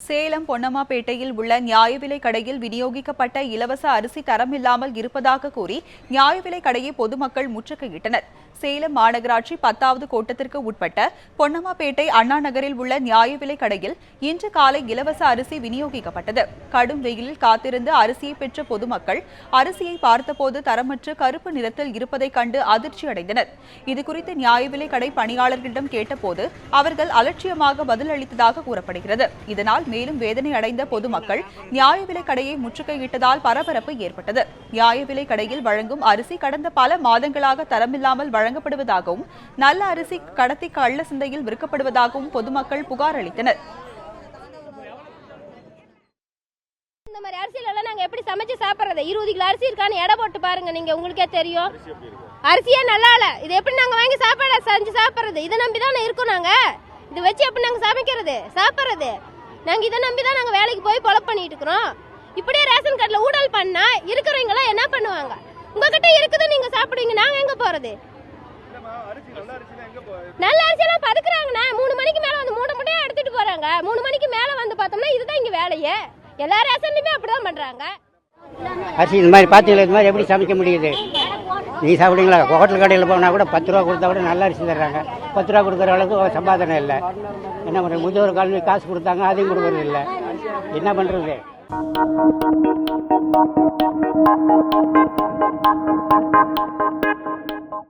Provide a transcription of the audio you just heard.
சேலம் பொன்னம்மாபேட்டையில் உள்ள நியாய விலை கடையில் விநியோகிக்கப்பட்ட இலவச அரிசி தரமில்லாமல் இருப்பதாக கூறி நியாய விலை கடையை பொதுமக்கள் முற்றுகையிட்டனர். சேலம் மாநகராட்சி 10வது கோட்டத்திற்கு உட்பட்ட பொன்னம்மாபேட்டை அண்ணா நகரில் உள்ள நியாய விலை கடையில் இன்று காலை இலவச அரிசி விநியோகிக்கப்பட்டது. கடும் வெயிலில் காத்திருந்து அரிசியை பெற்ற பொதுமக்கள் அரிசியை பார்த்தபோது தரமற்ற கருப்பு நிறத்தில் இருப்பதைக் கண்டு அதிர்ச்சி அடைந்தனர். இதுகுறித்து நியாய விலை கடை பணியாளர்களிடம் கேட்டபோது அவர்கள் அலட்சியமாக பதில் அளித்ததாக கூறப்படுகிறது. இதனால் மேலும் வேதனை அடைந்த பொதுமக்கள் நியாய விலை கடையை முற்றுகையிட்டதால் பரபரப்பு ஏற்பட்டது. நியாய விலை கடையில் வழங்கும் அரிசி கடந்த பல மாதங்களாக தரமில்லாமல் வழங்கப்படுவதாகவும் நல்ல அரிசி கடத்தி கள்ள சந்தையில் விற்கப்படுவதாகவும் பொதுமக்கள் புகார் அளித்தனர். இந்த மாதிரி அரிசியில எல்லாம் நாங்க எப்படி சமைச்சு சாப்பிடுறது? 20 கிலோ அரிசி இருக்கான்னு எடை போட்டு பாருங்க, நீங்க உங்களுக்கே தெரியும். அரிசியே நல்லா இல்ல, இது எப்படி நாங்க வாங்கி சாப்பாடு செஞ்சு சாப்பிடுறது? இதை நம்பிதான் இருக்கோம். நாங்க இதை வச்சு எப்படி நாங்க சமைக்கிறது சாப்பிடுறது? நாங்க இதை நம்பிதான் நாங்க வேலைக்கு போய் பொழப்பு பண்ணிட்டு இருக்கிறோம். இப்படியே ரேஷன் கார்டுல ஊழல் பண்ணா இருக்கிறவங்க எல்லாம் என்ன பண்ணுவாங்க? உங்ககிட்ட இருக்குது, நீங்க சாப்பிடுவீங்க, நாங்க எங்க போறது? நல்ல அரிசி எல்லாம் பதுக்குறாங்கண்ணா. 3 மணிக்கு மேல வந்து 3 மூட்டையா எடுத்துட்டு போறாங்க. 3 மணிக்கு மேல வந்து பார்த்தோம்னா இதுதான் இங்க வேலையே. எல்லா ரேஷன்லயுமே அப்படிதான் பண்றாங்க. அரிசி இந்த மாதிரி பாத்தீங்களா, இந்த மாதிரி எப்படி சமைக்க முடியுது? நீ சாப்பிடுங்களா? ஹோட்டல் கடையில் போனால் கூட 10 ரூபா கொடுத்தா கூட நல்ல அரிசி தர்றாங்க. 10 ரூபா கொடுக்குற அளவுக்கு சம்பாதனை இல்லை. என்ன பண்ணுறது? முதியோர் காலனி காசு கொடுத்தாங்க, அதையும் கொடுக்கறது இல்லை. என்ன பண்ணுறது?